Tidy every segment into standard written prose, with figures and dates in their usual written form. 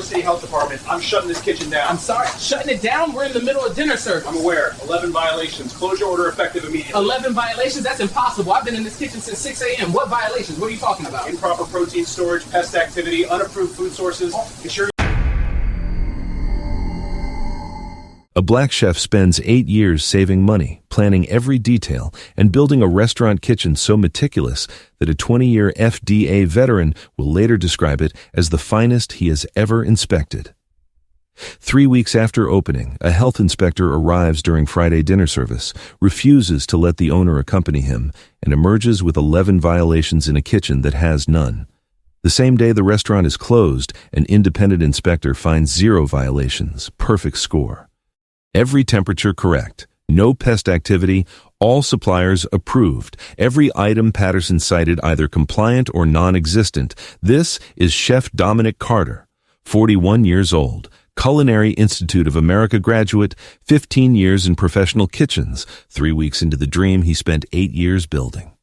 City Health Department. I'm shutting this kitchen down. I'm sorry, shutting it down? We're in the middle of dinner service. I'm aware. 11 violations. Closure order effective immediately. 11 violations? That's impossible. I've been in this kitchen since 6 a.m. What violations? What are you talking about? Improper protein storage, pest activity, unapproved food sources. Ensure. A black chef spends 8 years saving money, planning every detail, and building a restaurant kitchen so meticulous that a 20-year FDA veteran will later describe it as the finest he has ever inspected. 3 weeks after opening, a health inspector arrives during Friday dinner service, refuses to let the owner accompany him, and emerges with 11 violations in a kitchen that has none. The same day the restaurant is closed, an independent inspector finds 0 violations, perfect score. Every temperature correct, no pest activity, all suppliers approved, every item Patterson cited either compliant or non-existent. This is Chef Dominic Carter, 41 years old, Culinary Institute of America graduate, 15 years in professional kitchens. 3 weeks into the dream he spent 8 years building.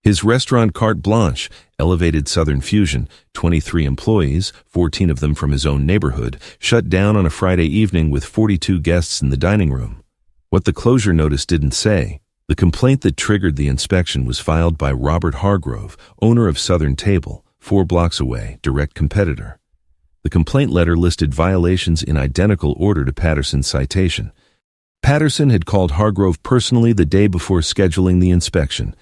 His restaurant Carte Blanche, Elevated Southern Fusion, 23 employees, 14 of them from his own neighborhood, shut down on a Friday evening with 42 guests in the dining room. What the closure notice didn't say, the complaint that triggered the inspection was filed by Robert Hargrove, owner of Southern Table, 4 blocks away, direct competitor. The complaint letter listed violations in identical order to Patterson's citation. Patterson had called Hargrove personally the day before scheduling the inspection,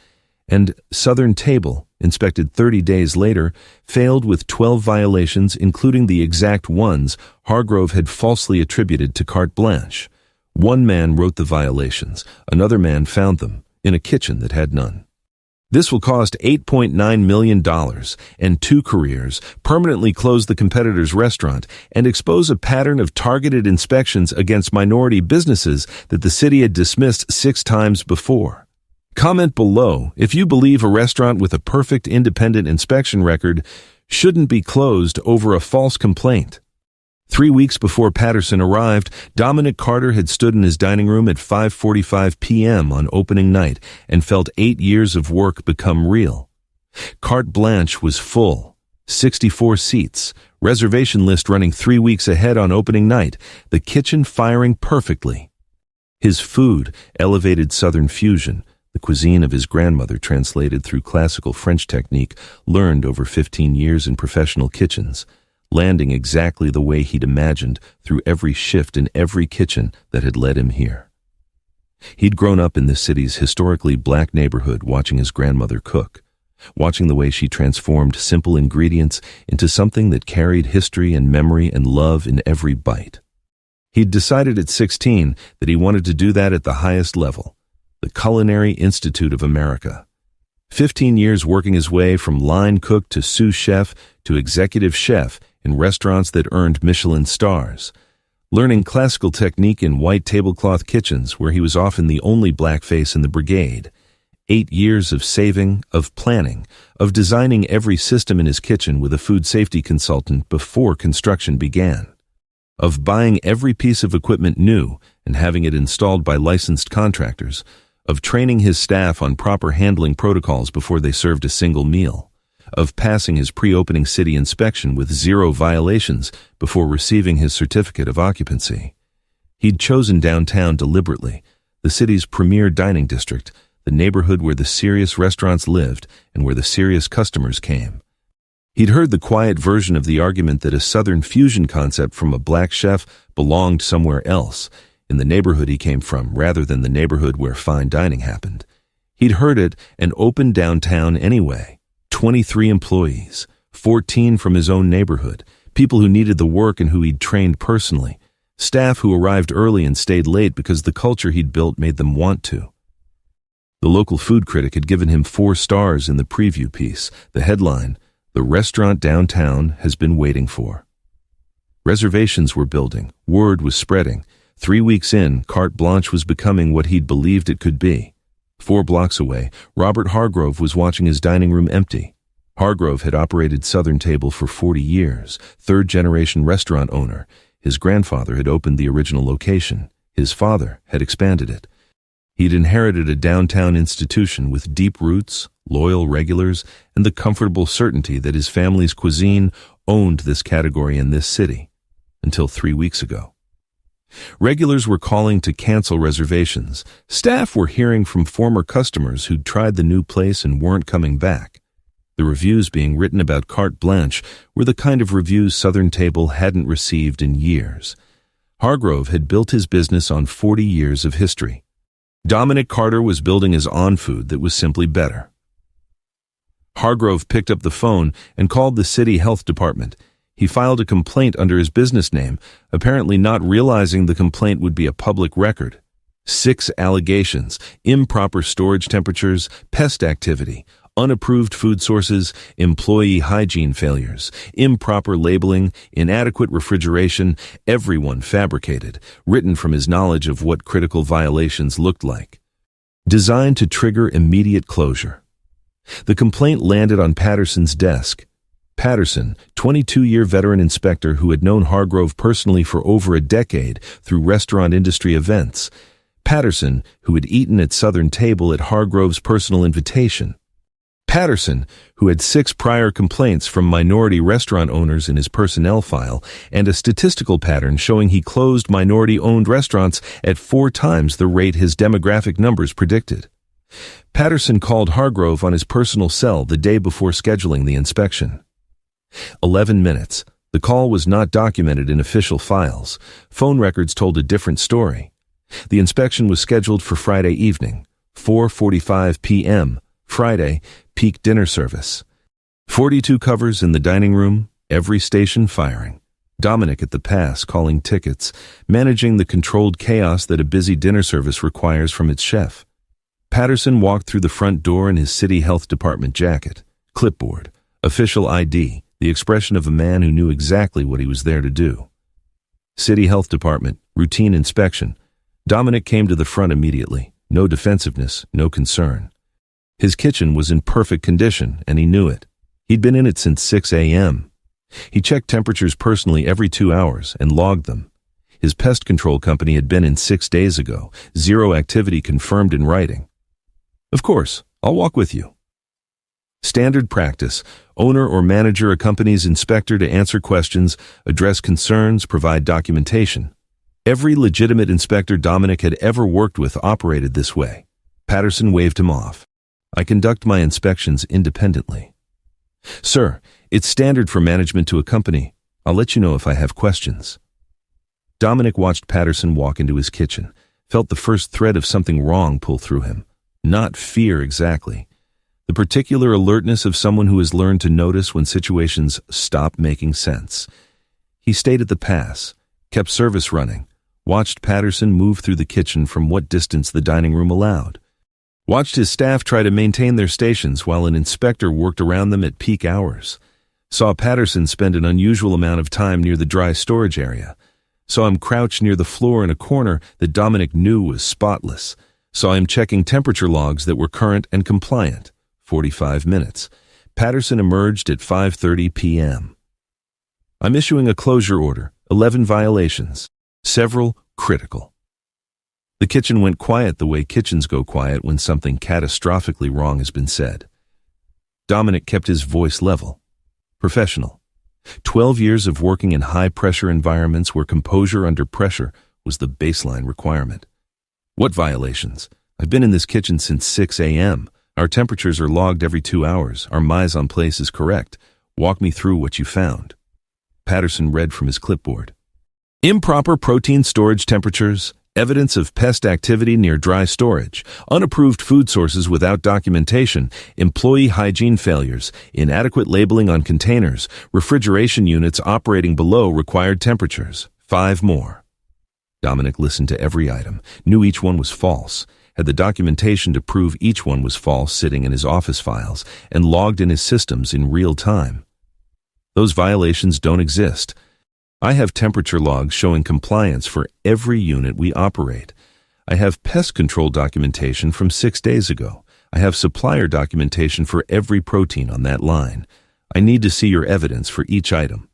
and Southern Table, inspected 30 days later, failed with 12 violations, including the exact ones Hargrove had falsely attributed to Carte Blanche. One man wrote the violations, another man found them, in a kitchen that had none. This will cost $8.9 million, and 2 careers, permanently close the competitor's restaurant, and expose a pattern of targeted inspections against minority businesses that the city had dismissed 6 times before. Comment below if you believe a restaurant with a perfect independent inspection record shouldn't be closed over a false complaint. 3 weeks before Patterson arrived, Dominic Carter had stood in his dining room at 5:45 p.m. on opening night and felt 8 years of work become real. Carte Blanche was full, 64 seats, reservation list running 3 weeks ahead on opening night, the kitchen firing perfectly. His food, Elevated Southern Fusion, the cuisine of his grandmother translated through classical French technique learned over 15 years in professional kitchens, landing exactly the way he'd imagined through every shift in every kitchen that had led him here. He'd grown up in this city's historically black neighborhood watching his grandmother cook, watching the way she transformed simple ingredients into something that carried history and memory and love in every bite. He'd decided at 16 that he wanted to do that at the highest level, the Culinary Institute of America. 15 years working his way from line cook to sous chef to executive chef in restaurants that earned Michelin stars, learning classical technique in white tablecloth kitchens where he was often the only black face in the brigade. 8 years of saving, of planning, of designing every system in his kitchen with a food safety consultant before construction began, of buying every piece of equipment new and having it installed by licensed contractors, of training his staff on proper handling protocols before they served a single meal, of passing his pre-opening city inspection with 0 violations before receiving his certificate of occupancy. He'd chosen downtown deliberately, the city's premier dining district, the neighborhood where the serious restaurants lived and where the serious customers came. He'd heard the quiet version of the argument that a Southern fusion concept from a black chef belonged somewhere else, in the neighborhood he came from rather than the neighborhood where fine dining happened. He'd heard it and opened downtown anyway. 23 employees, 14 from his own neighborhood, people who needed the work and who he'd trained personally, staff who arrived early and stayed late because the culture he'd built made them want to. The local food critic had given him 4 stars in the preview piece, the headline, "The restaurant downtown has been waiting for." Reservations were building, word was spreading. 3 weeks in, Carte Blanche was becoming what he'd believed it could be. 4 blocks away, Robert Hargrove was watching his dining room empty. Hargrove had operated Southern Table for 40 years, third-generation restaurant owner. His grandfather had opened the original location. His father had expanded it. He'd inherited a downtown institution with deep roots, loyal regulars, and the comfortable certainty that his family's cuisine owned this category in this city, until 3 weeks ago. Regulars were calling to cancel reservations. Staff were hearing from former customers who'd tried the new place and weren't coming back. The reviews being written about carte blanche were the kind of reviews Southern Table hadn't received in years. Hargrove had built his business on 40 years of history. Dominic Carter was building his own food that was simply better. Hargrove picked up the phone and called the city health department. He filed a complaint under his business name, apparently not realizing the complaint would be a public record. 6 allegations: improper storage temperatures, pest activity, unapproved food sources, employee hygiene failures, improper labeling, inadequate refrigeration, everyone fabricated, written from his knowledge of what critical violations looked like. Designed to trigger immediate closure. The complaint landed on Patterson's desk. Patterson, 22-year veteran inspector who had known Hargrove personally for over a decade through restaurant industry events. Patterson, who had eaten at Southern Table at Hargrove's personal invitation. Patterson, who had 6 prior complaints from minority restaurant owners in his personnel file and a statistical pattern showing he closed minority-owned restaurants at 4 times the rate his demographic numbers predicted. Patterson called Hargrove on his personal cell the day before scheduling the inspection. 11 minutes. The call was not documented in official files. Phone records told a different story. The inspection was scheduled for Friday evening, 4:45 p.m., Friday, peak dinner service. 42 covers in the dining room, every station firing. Dominic at the pass calling tickets, managing the controlled chaos that a busy dinner service requires from its chef. Patterson walked through the front door in his city health department jacket, clipboard, official ID, the expression of a man who knew exactly what he was there to do. City health department, routine inspection. Dominic came to the front immediately. No defensiveness, no concern. His kitchen was in perfect condition, and he knew it. He'd been in it since 6 a.m. He checked temperatures personally every 2 hours and logged them. His pest control company had been in 6 days ago, 0 activity confirmed in writing. Of course, I'll walk with you. Standard practice. Owner or manager accompanies inspector to answer questions, address concerns, provide documentation. Every legitimate inspector Dominic had ever worked with operated this way. Patterson waved him off. I conduct my inspections independently. Sir, it's standard for management to accompany. I'll let you know if I have questions. Dominic watched Patterson walk into his kitchen, felt the first thread of something wrong pull through him. Not fear exactly. The particular alertness of someone who has learned to notice when situations stop making sense. He stayed at the pass, kept service running, watched Patterson move through the kitchen from what distance the dining room allowed. Watched his staff try to maintain their stations while an inspector worked around them at peak hours. Saw Patterson spend an unusual amount of time near the dry storage area. Saw him crouch near the floor in a corner that Dominic knew was spotless. Saw him checking temperature logs that were current and compliant. 45 minutes. Patterson emerged at 5:30 p.m. I'm issuing a closure order, 11 violations, several critical. The kitchen went quiet the way kitchens go quiet when something catastrophically wrong has been said. Dominic kept his voice level. Professional. 12 years of working in high-pressure environments where composure under pressure was the baseline requirement. What violations? I've been in this kitchen since 6 a.m. Our temperatures are logged every 2 hours. Our mise en place is correct. Walk me through what you found. Patterson read from his clipboard. Improper protein storage temperatures, evidence of pest activity near dry storage, unapproved food sources without documentation, employee hygiene failures, inadequate labeling on containers, refrigeration units operating below required temperatures. 5 more. Dominic listened to every item, knew each one was false, had the documentation to prove each one was false sitting in his office files, and logged in his systems in real time. Those violations don't exist. I have temperature logs showing compliance for every unit we operate. I have pest control documentation from 6 days ago. I have supplier documentation for every protein on that line. I need to see your evidence for each item.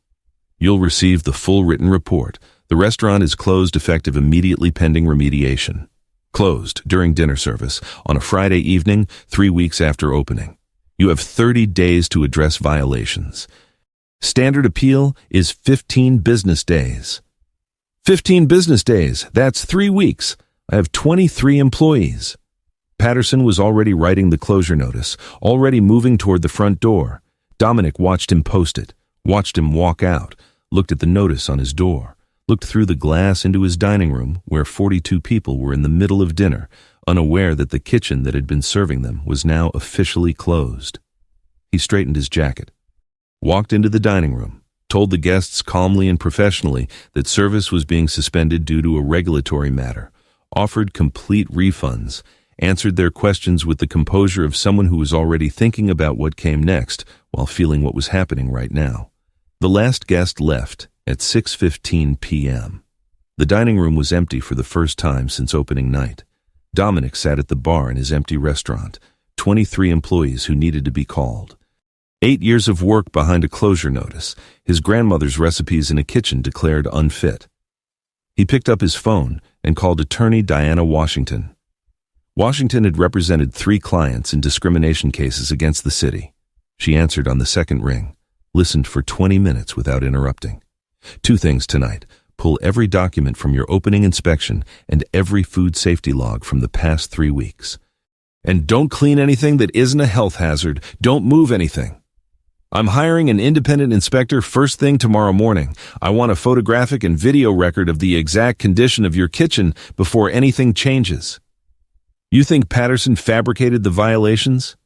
You'll receive the full written report. The restaurant is closed effective immediately pending remediation. Closed during dinner service on a Friday evening, 3 weeks after opening. You have 30 days to address violations. Standard appeal is 15 business days. 15 business days, that's 3 weeks. I have 23 employees. Patterson was already writing the closure notice, already moving toward the front door. Dominic watched him post it, watched him walk out, looked at the notice on his door, looked through the glass into his dining room where 42 people were in the middle of dinner, unaware that the kitchen that had been serving them was now officially closed. He straightened his jacket, walked into the dining room, told the guests calmly and professionally that service was being suspended due to a regulatory matter, offered complete refunds, answered their questions with the composure of someone who was already thinking about what came next while feeling what was happening right now. The last guest left at 6:15 p.m. The dining room was empty for the first time since opening night. Dominic sat at the bar in his empty restaurant, 23 employees who needed to be called. 8 years of work behind a closure notice, his grandmother's recipes in a kitchen declared unfit. He picked up his phone and called attorney Diana Washington. Washington had represented 3 clients in discrimination cases against the city. She answered on the second ring, listened for 20 minutes without interrupting. 2 things tonight. Pull every document from your opening inspection and every food safety log from the past 3 weeks. And don't clean anything that isn't a health hazard. Don't move anything. I'm hiring an independent inspector first thing tomorrow morning. I want a photographic and video record of the exact condition of your kitchen before anything changes. You think Patterson fabricated the violations?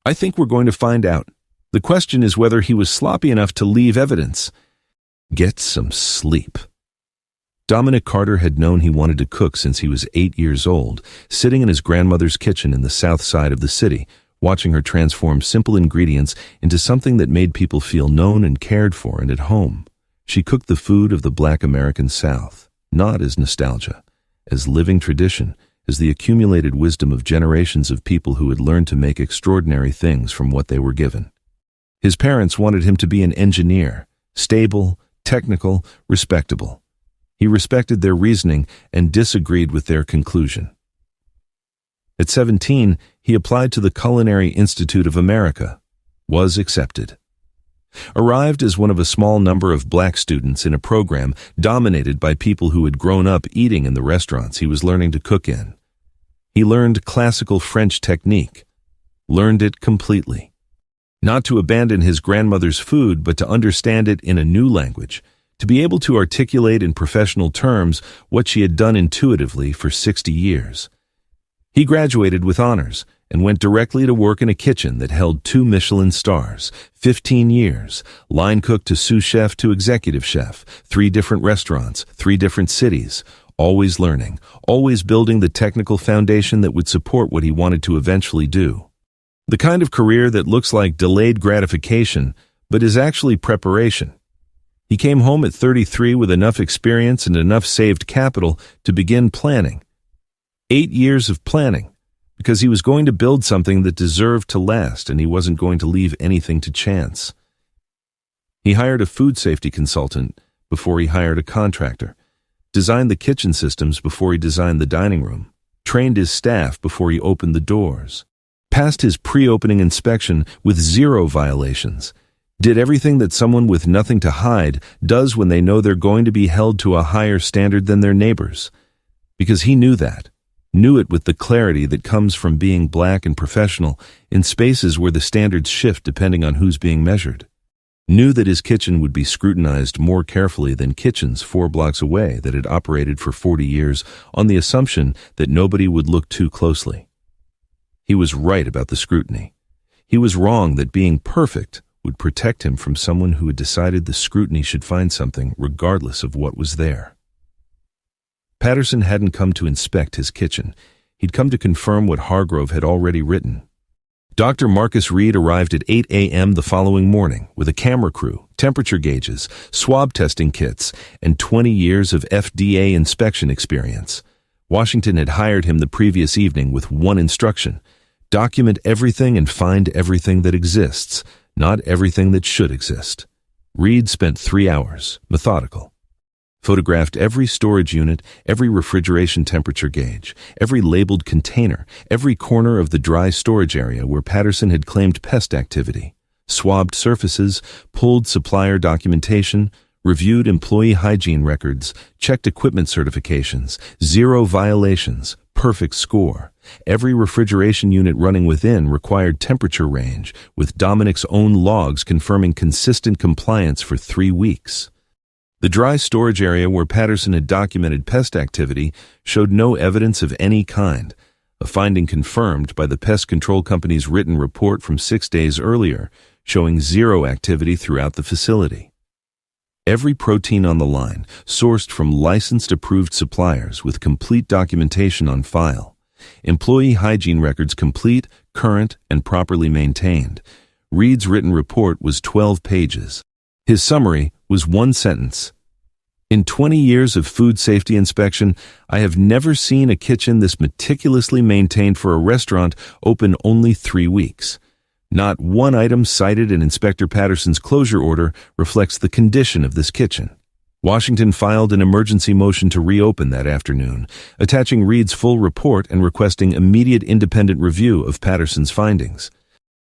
I think we're going to find out. The question is whether he was sloppy enough to leave evidence. Get some sleep. Dominic Carter had known he wanted to cook since he was 8 years old, sitting in his grandmother's kitchen in the south side of the city, watching her transform simple ingredients into something that made people feel known and cared for and at home. She cooked the food of the Black American South, not as nostalgia, as living tradition, as the accumulated wisdom of generations of people who had learned to make extraordinary things from what they were given. His parents wanted him to be an engineer, stable, technical, respectable. He respected their reasoning and disagreed with their conclusion. At 17, he applied to the Culinary Institute of America, was accepted. Arrived as one of a small number of black students in a program dominated by people who had grown up eating in the restaurants he was learning to cook in. He learned classical French technique, learned it completely. Not to abandon his grandmother's food, but to understand it in a new language, to be able to articulate in professional terms what she had done intuitively for 60 years. He graduated with honors and went directly to work in a kitchen that held 2 Michelin stars, 15 years, line cook to sous chef to executive chef, 3 different restaurants, 3 different cities, always learning, always building the technical foundation that would support what he wanted to eventually do. The kind of career that looks like delayed gratification, but is actually preparation. He came home at 33 with enough experience and enough saved capital to begin planning. 8 years of planning, because he was going to build something that deserved to last and he wasn't going to leave anything to chance. He hired a food safety consultant before he hired a contractor, designed the kitchen systems before he designed the dining room, trained his staff before he opened the doors, passed his pre-opening inspection with 0 violations, did everything that someone with nothing to hide does when they know they're going to be held to a higher standard than their neighbors. Because he knew that. Knew it with the clarity that comes from being black and professional in spaces where the standards shift depending on who's being measured. Knew that his kitchen would be scrutinized more carefully than kitchens 4 blocks away that had operated for 40 years on the assumption that nobody would look too closely. He was right about the scrutiny. He was wrong that being perfect would protect him from someone who had decided the scrutiny should find something regardless of what was there. Patterson hadn't come to inspect his kitchen. He'd come to confirm what Hargrove had already written. Dr. Marcus Reed arrived at 8 a.m. the following morning with a camera crew, temperature gauges, swab testing kits, and 20 years of FDA inspection experience. Washington had hired him the previous evening with one instruction: document everything and find everything that exists, not everything that should exist. Reed spent 3 hours, methodical. Photographed every storage unit, every refrigeration temperature gauge, every labeled container, every corner of the dry storage area where Patterson had claimed pest activity. swabbed surfaces, pulled supplier documentation, reviewed employee hygiene records, checked equipment certifications, 0 violations, perfect score. Every refrigeration unit running within required temperature range, with Dominic's own logs confirming consistent compliance for 3 weeks. The dry storage area where Patterson had documented pest activity showed no evidence of any kind, a finding confirmed by the pest control company's written report from 6 days earlier, showing 0 activity throughout the facility. Every protein on the line, sourced from licensed approved suppliers with complete documentation on file. Employee hygiene records complete, current, and properly maintained. Reed's written report was 12 pages. His summary was 1 sentence. In 20 years of food safety inspection, I have never seen a kitchen this meticulously maintained for a restaurant open only 3 weeks. Not one item cited in Inspector Patterson's closure order reflects the condition of this kitchen. Washington filed an emergency motion to reopen that afternoon, attaching Reed's full report and requesting immediate independent review of Patterson's findings.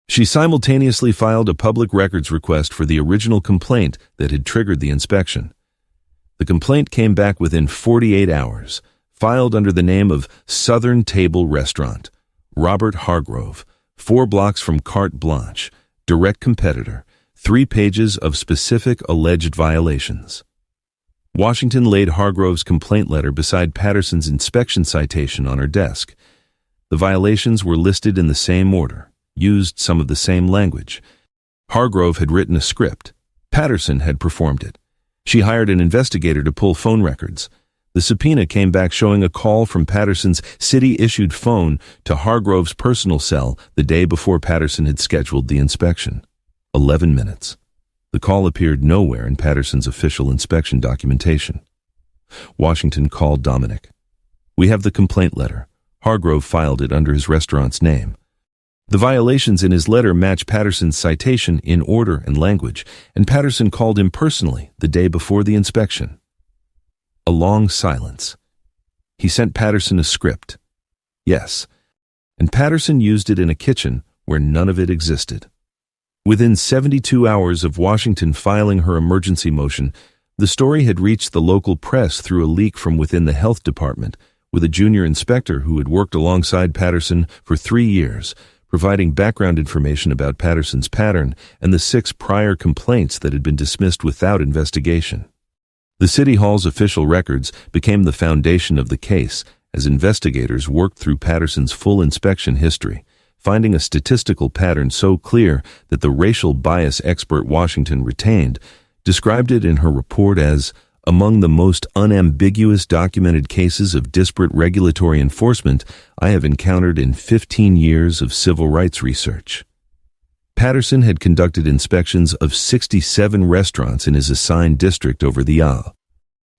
She simultaneously filed a public records request for the original complaint that had triggered the inspection. The complaint came back within 48 hours, filed under the name of Southern Table Restaurant, Robert Hargrove, 4 blocks from Carte Blanche, direct competitor, 3 pages of specific alleged violations. Washington laid Hargrove's complaint letter beside Patterson's inspection citation on her desk. The violations were listed in the same order, used some of the same language. Hargrove had written a script. Patterson had performed it. She hired an investigator to pull phone records. The subpoena came back showing a call from Patterson's city-issued phone to Hargrove's personal cell the day before Patterson had scheduled the inspection. 11 minutes. The call appeared nowhere in Patterson's official inspection documentation. Washington called Dominic. We have the complaint letter. Hargrove filed it under his restaurant's name. The violations in his letter match Patterson's citation in order and language, and Patterson called him personally the day before the inspection. A long silence. He sent Patterson a script. Yes, and Patterson used it in a kitchen where none of it existed. Within 72 hours of Washington filing her emergency motion, the story had reached the local press through a leak from within the health department, with a junior inspector who had worked alongside Patterson for 3 years, providing background information about Patterson's pattern and the 6 prior complaints that had been dismissed without investigation. The City Hall's official records became the foundation of the case as investigators worked through Patterson's full inspection history, finding a statistical pattern so clear that the racial bias expert Washington retained described it in her report as among the most unambiguous documented cases of disparate regulatory enforcement I have encountered in 15 years of civil rights research. Patterson had conducted inspections of 67 restaurants in his assigned district over the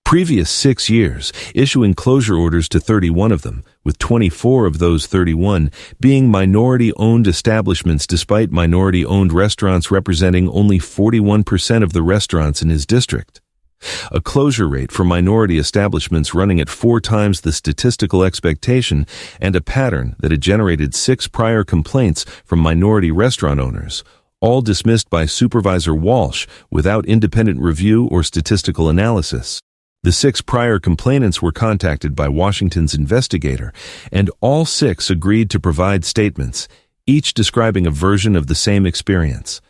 previous 6 years, issuing closure orders to 31 of them, with 24 of those 31 being minority-owned establishments despite minority-owned restaurants representing only 41% of the restaurants in his district. A closure rate for minority establishments running at 4 times the statistical expectation, and a pattern that had generated 6 prior complaints from minority restaurant owners, all dismissed by Supervisor Walsh without independent review or statistical analysis. The 6 prior complainants were contacted by Washington's investigator, and all 6 agreed to provide statements, each describing a version of the same experience.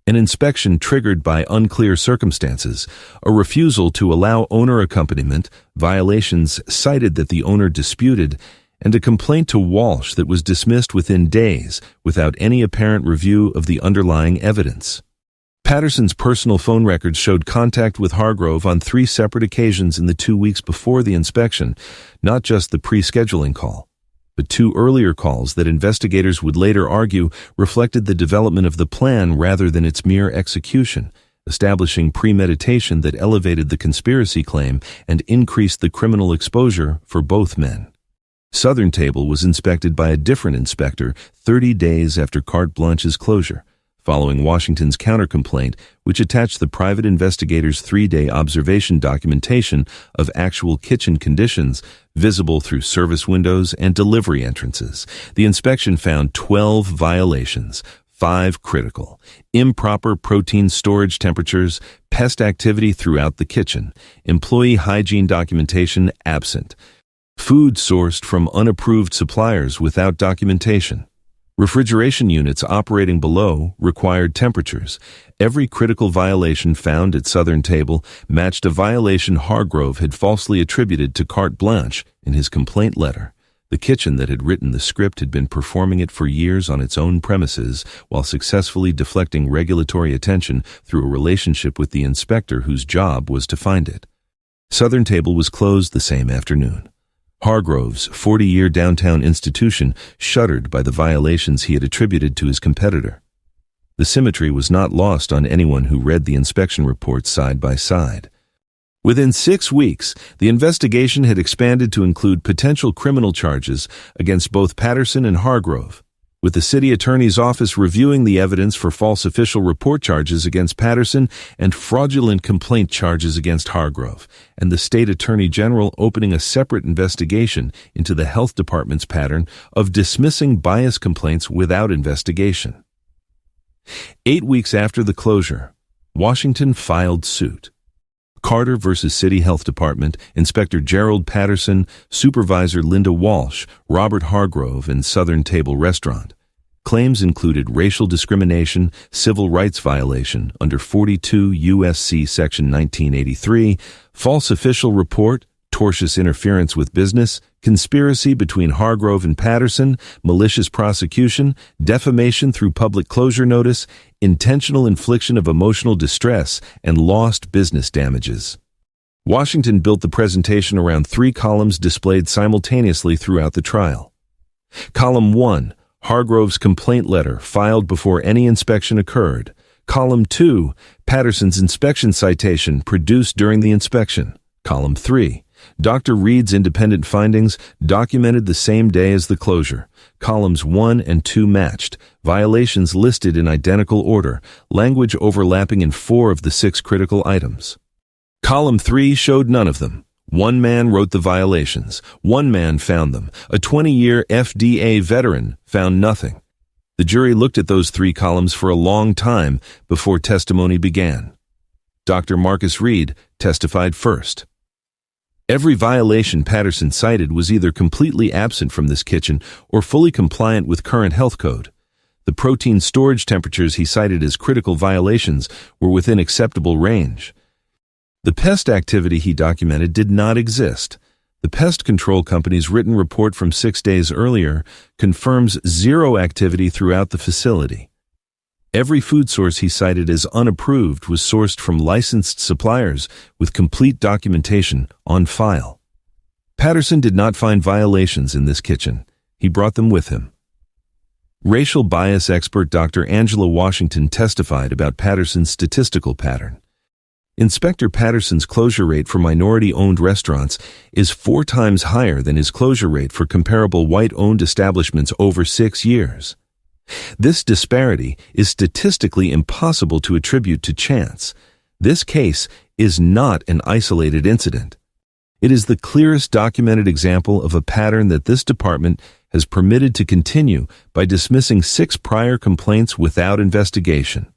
An inspection triggered by unclear circumstances, a refusal to allow owner accompaniment, violations cited that the owner disputed, and a complaint to Walsh that was dismissed within days without any apparent review of the underlying evidence. Patterson's personal phone records showed contact with Hargrove on 3 separate occasions in the 2 weeks before the inspection, not just the pre-scheduling call, but 2 earlier calls that investigators would later argue reflected the development of the plan rather than its mere execution, establishing premeditation that elevated the conspiracy claim and increased the criminal exposure for both men. Southern Table was inspected by a different inspector 30 days after Carte Blanche's closure, following Washington's countercomplaint, which attached the private investigator's 3-day observation documentation of actual kitchen conditions visible through service windows and delivery entrances. The inspection found 12 violations, 5 critical. Improper protein storage temperatures, pest activity throughout the kitchen, employee hygiene documentation absent, food sourced from unapproved suppliers without documentation, refrigeration units operating below required temperatures. Every critical violation found at Southern Table matched a violation Hargrove had falsely attributed to carte blanche in his complaint letter. The kitchen that had written the script had been performing it for years on its own premises while successfully deflecting regulatory attention through a relationship with the inspector whose job was to find it. Southern Table was closed the same afternoon. Hargrove's 40-year downtown institution shuddered by the violations he had attributed to his competitor. The symmetry was not lost on anyone who read the inspection reports side by side. Within 6 weeks, the investigation had expanded to include potential criminal charges against both Patterson and Hargrove, with the city attorney's office reviewing the evidence for false official report charges against Patterson and fraudulent complaint charges against Hargrove, and the state attorney general opening a separate investigation into the health department's pattern of dismissing bias complaints without investigation. 8 weeks after the closure, Washington filed suit. Carter versus City Health Department, Inspector Gerald Patterson, Supervisor Linda Walsh, Robert Hargrove, and Southern Table Restaurant. Claims included racial discrimination, civil rights violation under 42 U.S.C. Section 1983, false official report, tortious interference with business, conspiracy between Hargrove and Patterson, malicious prosecution, defamation through public closure notice, intentional infliction of emotional distress, and lost business damages. Washington built the presentation around 3 columns displayed simultaneously throughout the trial. Column 1, Hargrove's complaint letter filed before any inspection occurred. Column 2, Patterson's inspection citation produced during the inspection. Column 3, Dr. Reed's independent findings documented the same day as the closure. Columns 1 and 2 matched, violations listed in identical order, language overlapping in 4 of the 6 critical items. Column 3 showed none of them. 1 man wrote the violations. 1 man found them. A 20-year FDA veteran found nothing. The jury looked at those 3 columns for a long time before testimony began. Dr. Marcus Reed testified first. Every violation Patterson cited was either completely absent from this kitchen or fully compliant with current health code. The protein storage temperatures he cited as critical violations were within acceptable range. The pest activity he documented did not exist. The pest control company's written report from 6 days earlier confirms 0 activity throughout the facility. Every food source he cited as unapproved was sourced from licensed suppliers with complete documentation on file. Patterson did not find violations in this kitchen. He brought them with him. Racial bias expert Dr. Angela Washington testified about Patterson's statistical pattern. Inspector Patterson's closure rate for minority-owned restaurants is 4 times higher than his closure rate for comparable white-owned establishments over 6 years. This disparity is statistically impossible to attribute to chance. This case is not an isolated incident. It is the clearest documented example of a pattern that this department has permitted to continue by dismissing 6 prior complaints without investigation.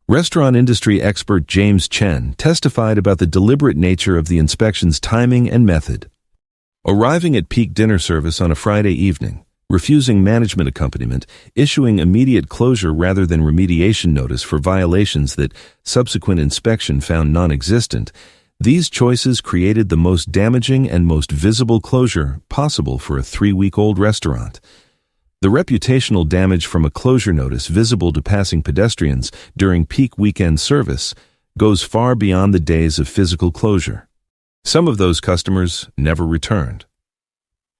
Restaurant industry expert James Chen testified about the deliberate nature of the inspection's timing and method. Arriving at peak dinner service on a Friday evening, refusing management accompaniment, issuing immediate closure rather than remediation notice for violations that subsequent inspection found non-existent, these choices created the most damaging and most visible closure possible for a 3-week-old restaurant. The reputational damage from a closure notice visible to passing pedestrians during peak weekend service goes far beyond the days of physical closure. Some of those customers never returned.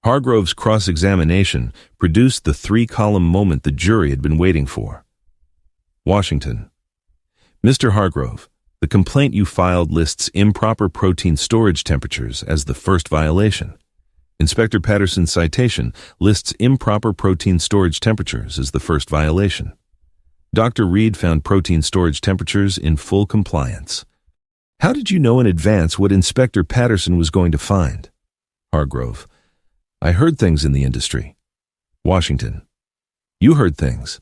Hargrove's cross-examination produced the 3-column moment the jury had been waiting for. Washington. Mr. Hargrove, the complaint you filed lists improper protein storage temperatures as the first violation. Inspector Patterson's citation lists improper protein storage temperatures as the first violation. Dr. Reed found protein storage temperatures in full compliance. How did you know in advance what Inspector Patterson was going to find? Hargrove. I heard things in the industry. Washington. You heard things.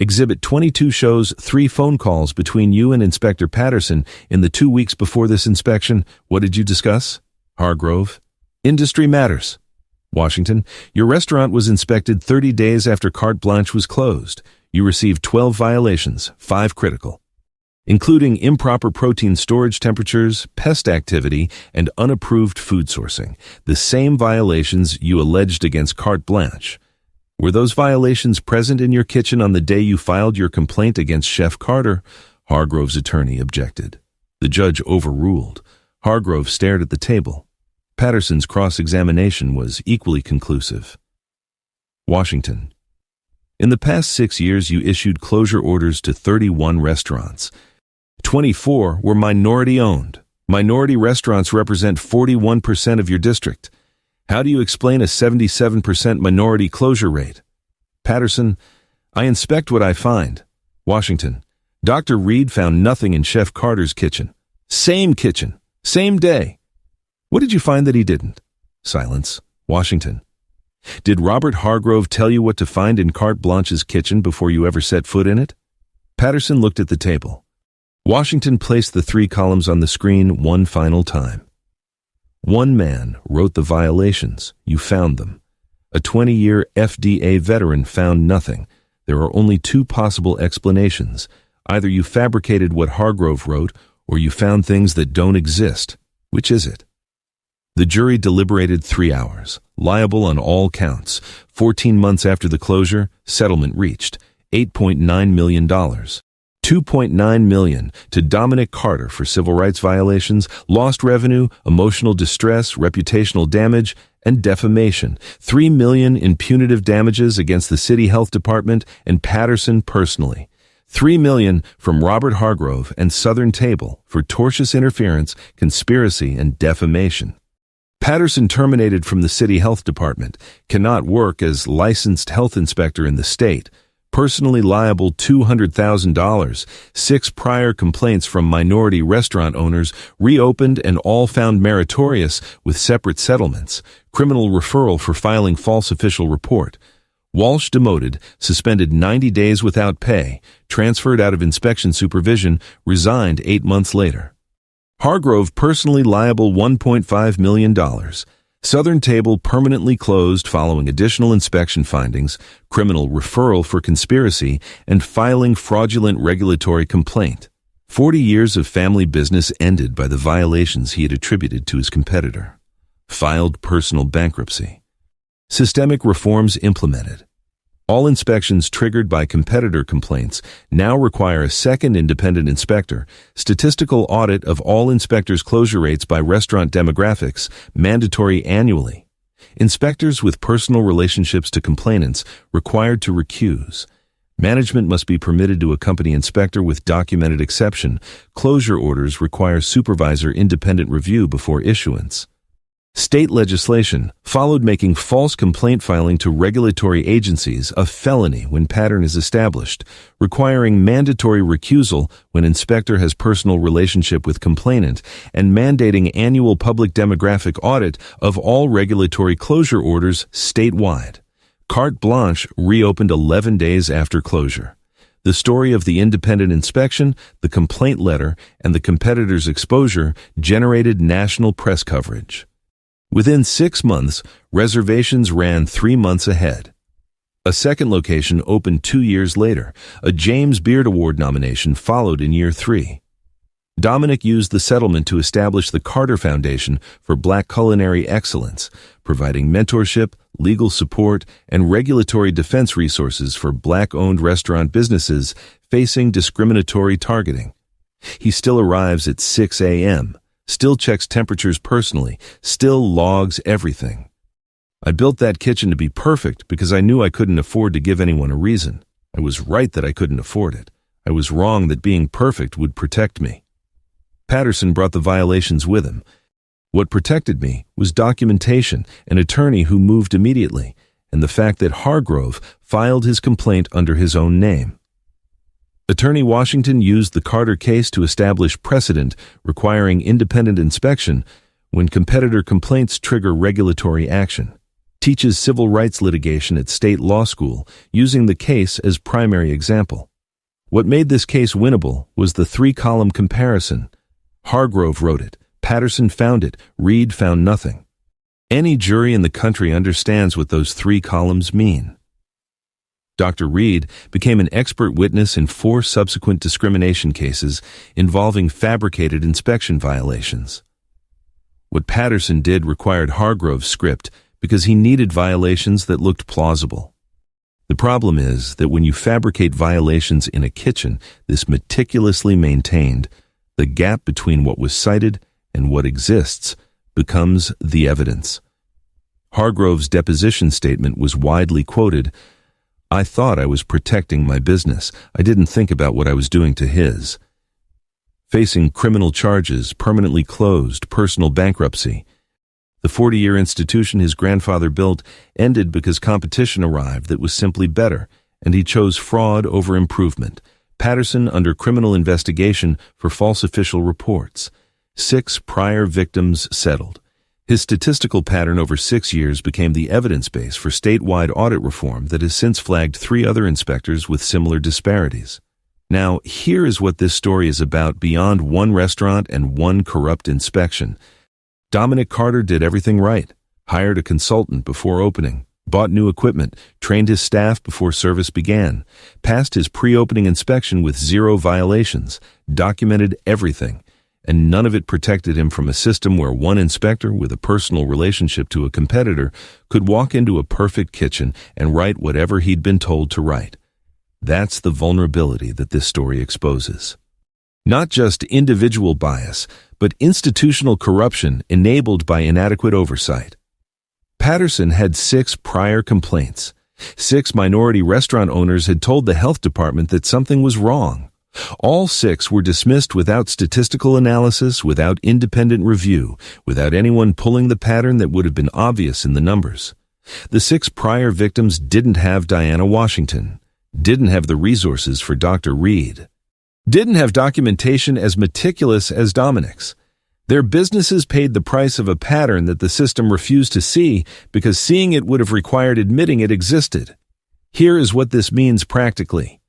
Exhibit 22 shows 3 phone calls between you and Inspector Patterson in the 2 weeks before this inspection. What did you discuss? Hargrove. Industry matters. Washington, your restaurant was inspected 30 days after carte blanche was closed. You received 12 violations, 5 critical, including improper protein storage temperatures, pest activity, and unapproved food sourcing, the same violations you alleged against carte blanche. Were those violations present in your kitchen on the day you filed your complaint against Chef Carter? Hargrove's attorney objected. The judge overruled. Hargrove stared at the table. Patterson's cross-examination was equally conclusive. Washington. In the past 6 years, you issued closure orders to 31 restaurants. 24 were minority-owned. Minority restaurants represent 41% of your district. How do you explain a 77% minority closure rate? Patterson, I inspect what I find. Washington, Dr. Reed found nothing in Chef Carter's kitchen. Same kitchen, same day. What did you find that he didn't? Silence. Washington, did Robert Hargrove tell you what to find in Carte Blanche's kitchen before you ever set foot in it? Patterson looked at the table. Washington placed the 3 columns on the screen one final time. One man wrote the violations. You found them. A 20-year FDA veteran found nothing. There are only 2 possible explanations. Either you fabricated what Hargrove wrote, or you found things that don't exist. Which is it? The jury deliberated 3 hours. Liable on all counts. 14 months after the closure, settlement reached. $8.9 million. $2.9 million to Dominic Carter for civil rights violations, lost revenue, emotional distress, reputational damage, and defamation. $3 million in punitive damages against the city health department and Patterson personally. $3 million from Robert Hargrove and Southern Table for tortious interference, conspiracy, and defamation. Patterson, terminated from the city health department, cannot work as licensed health inspector in the state. Personally liable $200,000, 6 prior complaints from minority restaurant owners reopened and all found meritorious with separate settlements, criminal referral for filing false official report. Walsh demoted, suspended 90 days without pay, transferred out of inspection supervision, resigned 8 months later. Hargrove personally liable $1.5 million. Southern Table permanently closed following additional inspection findings, criminal referral for conspiracy, and filing fraudulent regulatory complaint. 40 years of family business ended by the violations he had attributed to his competitor. Filed personal bankruptcy. Systemic reforms implemented. All inspections triggered by competitor complaints now require a second independent inspector, statistical audit of all inspectors' closure rates by restaurant demographics, mandatory annually. Inspectors with personal relationships to complainants required to recuse. Management must be permitted to accompany inspector with documented exception. Closure orders require supervisor independent review before issuance. State legislation followed, making false complaint filing to regulatory agencies a felony when pattern is established, requiring mandatory recusal when inspector has personal relationship with complainant, and mandating annual public demographic audit of all regulatory closure orders statewide. Carte Blanche reopened 11 days after closure. The story of the independent inspection, the complaint letter, and the competitor's exposure generated national press coverage. Within 6 months, reservations ran 3 months ahead. A second location opened 2 years later. A James Beard Award nomination followed in year 3. Dominic used the settlement to establish the Carter Foundation for Black Culinary Excellence, providing mentorship, legal support, and regulatory defense resources for Black-owned restaurant businesses facing discriminatory targeting. He still arrives at 6 a.m., still checks temperatures personally, still logs everything. I built that kitchen to be perfect because I knew I couldn't afford to give anyone a reason. I was right that I couldn't afford it. I was wrong that being perfect would protect me. Patterson brought the violations with him. What protected me was documentation, an attorney who moved immediately, and the fact that Hargrove filed his complaint under his own name. Attorney Washington used the Carter case to establish precedent requiring independent inspection when competitor complaints trigger regulatory action. teaches civil rights litigation at state law school, using the case as primary example. What made this case winnable was the three-column comparison. Hargrove wrote it, Patterson found it, Reed found nothing. Any jury in the country understands what those three columns mean. Dr. Reed became an expert witness in 4 subsequent discrimination cases involving fabricated inspection violations. What Patterson did required Hargrove's script because he needed violations that looked plausible. The problem is that when you fabricate violations in a kitchen, this meticulously maintained, the gap between what was cited and what exists becomes the evidence. Hargrove's deposition statement was widely quoted, "I thought I was protecting my business. I didn't think about what I was doing to his." Facing criminal charges, permanently closed, personal bankruptcy. The 40-year institution his grandfather built ended because competition arrived that was simply better, and he chose fraud over improvement. Patterson under criminal investigation for false official reports. 6 prior victims settled. His statistical pattern over 6 years became the evidence base for statewide audit reform that has since flagged 3 other inspectors with similar disparities. Now, here is what this story is about beyond one restaurant and one corrupt inspection. Dominic Carter did everything right, hired a consultant before opening, bought new equipment, trained his staff before service began, passed his pre-opening inspection with 0 violations, documented everything, and none of it protected him from a system where one inspector with a personal relationship to a competitor could walk into a perfect kitchen and write whatever he'd been told to write. That's the vulnerability that this story exposes. Not just individual bias, but institutional corruption enabled by inadequate oversight. Patterson had 6 prior complaints. 6 minority restaurant owners had told the health department that something was wrong. All 6 were dismissed without statistical analysis, without independent review, without anyone pulling the pattern that would have been obvious in the numbers. The 6 prior victims didn't have Diana Washington, didn't have the resources for Dr. Reed, didn't have documentation as meticulous as Dominic's. Their businesses paid the price of a pattern that the system refused to see because seeing it would have required admitting it existed. Here is what this means practically.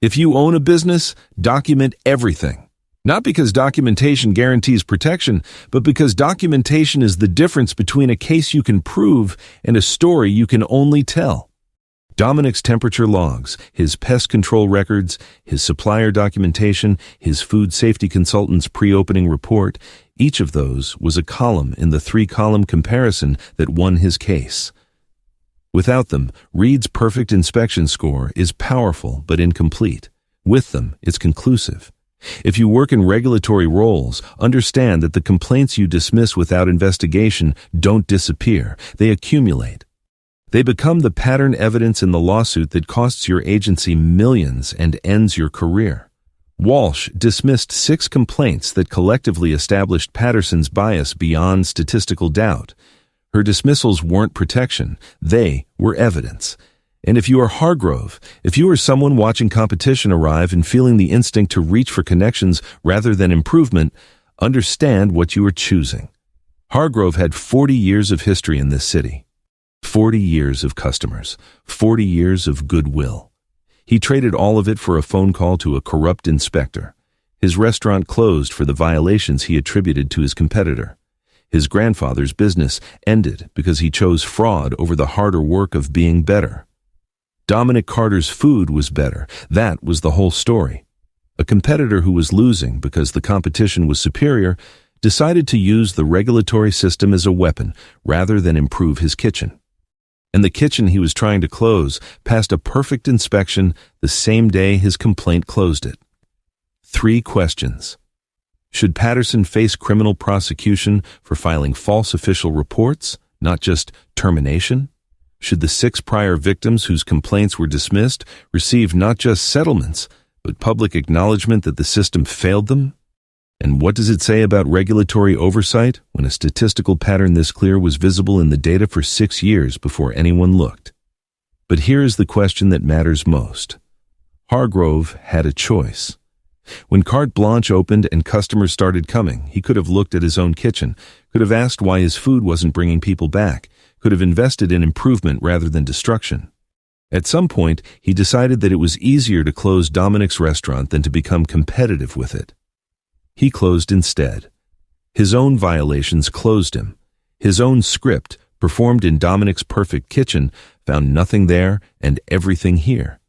If you own a business, document everything. Not because documentation guarantees protection, but because documentation is the difference between a case you can prove and a story you can only tell. Dominic's temperature logs, his pest control records, his supplier documentation, his food safety consultant's pre-opening report, each of those was a column in the 3-column comparison that won his case. Without them, Reed's perfect inspection score is powerful but incomplete. With them, it's conclusive. If you work in regulatory roles, understand that the complaints you dismiss without investigation don't disappear. They accumulate. They become the pattern evidence in the lawsuit that costs your agency millions and ends your career. Walsh dismissed 6 complaints that collectively established Patterson's bias beyond statistical doubt. Her dismissals weren't protection, they were evidence. And if you are Hargrove, if you are someone watching competition arrive and feeling the instinct to reach for connections rather than improvement, understand what you are choosing. Hargrove had 40 years of history in this city. 40 years of customers, 40 years of goodwill. He traded all of it for a phone call to a corrupt inspector. His restaurant closed for the violations he attributed to his competitor. His grandfather's business ended because he chose fraud over the harder work of being better. Dominic Carter's food was better. That was the whole story. A competitor who was losing because the competition was superior decided to use the regulatory system as a weapon rather than improve his kitchen. And the kitchen he was trying to close passed a perfect inspection the same day his complaint closed it. 3 questions. Should Patterson face criminal prosecution for filing false official reports, not just termination? Should the 6 prior victims whose complaints were dismissed receive not just settlements, but public acknowledgement that the system failed them? And what does it say about regulatory oversight when a statistical pattern this clear was visible in the data for 6 years before anyone looked? But here is the question that matters most. Hargrove had a choice. When Carte Blanche opened and customers started coming, he could have looked at his own kitchen, could have asked why his food wasn't bringing people back, could have invested in improvement rather than destruction. At some point, he decided that it was easier to close Dominic's restaurant than to become competitive with it. He closed instead. His own violations closed him. His own script, performed in Dominic's perfect kitchen, found nothing there and everything here.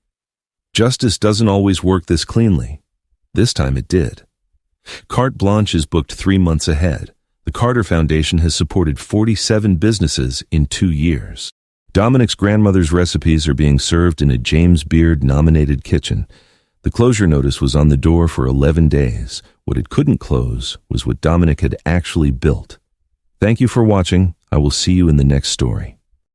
Justice doesn't always work this cleanly. This time it did. Carte Blanche is booked 3 months ahead. The Carter Foundation has supported 47 businesses in 2 years. Dominic's grandmother's recipes are being served in a James Beard-nominated kitchen. The closure notice was on the door for 11 days. What it couldn't close was what Dominic had actually built. Thank you for watching. I will see you in the next story.